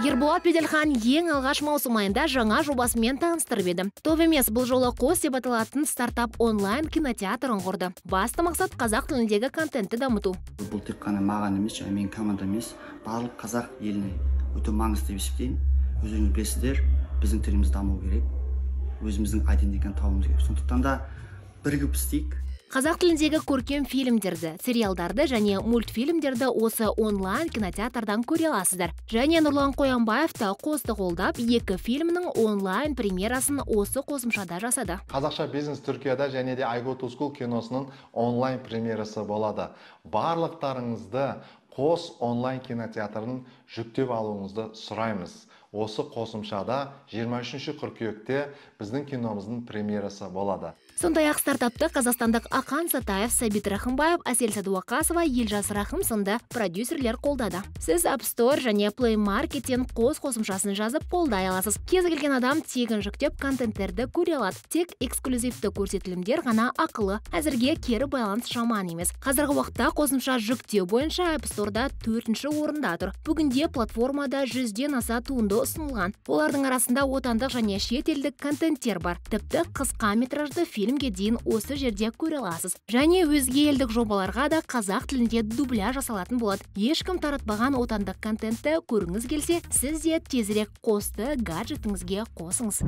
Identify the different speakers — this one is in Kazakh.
Speaker 1: Ерболат Беделхан ең алғаш маусым айында жаңа жобасымен таныстырып еді. Топ емес, бұл жолы қос деп аталатын стартап онлайн кинотеатрын құрды. Басты мақсат қазақ тіліндегі контентті дамыту.
Speaker 2: Бұл тек қана маған емес, және мен командам емес, барлық қазақ еліне өте маңызды деп есептеймін. Өздеріңіз білесіздер, біздің тіліміз даму керек, өзіміздің айдендігін табуымыз керек. Сондықтан да бірігіп істейік.
Speaker 1: Қазақ тіліндегі көркем фильмдерді, сериалдарды және мультфильмдерді осы онлайн кинотеатрдан көре аласыздар. Және Нұрлан Қоянбаев та қосты қолдап, екі фильмнің онлайн премьерасын осы қосымшада жасады.
Speaker 3: Қазақша бизнес Түркияда және де Айго Тускул киносының онлайн премьерасы болады. Барлықтарыңызды қос онлайн кинотеатрын жүктеп алуыңызды сұраймыз. Осы қосымшада 23 қыркүйекте біздің киномыздың премьерасы болады.
Speaker 1: Сондай-ақ стартапты қазақстандық Ақан Сатаев, Сабит Рахымбаев, Әсел Садуақасова, Елжас Рахым сынды продюсерлер қолдады. Сіз App Store және Play Market'тен қос қосымшасын жазып қолдай аласыз. Кез келген адам тегін жүктеп контенттерді көре алады. Тек эксклюзивті көрсетілімдер ғана ақылы. Әзірге кері байланыс жаман емес. Қазіргі уақытта қосымша жүктеу бойынша App Store'да 4-ші орында тұр. Бүгінде платформада 100-ден аса туынды ұсынылған. Олардың арасында отандық және шетелдік контенттер бар. Тіпті қысқа метражды фильмге дейін осы жерде көре аласыз. Және өзге елдік жобаларға да қазақ тілінде дубляж жасалатын болады. Ешкім таратпаған отандық контентті көріңіз келсе, сіз де тезірек қосты гаджетіңізге қосыңыз.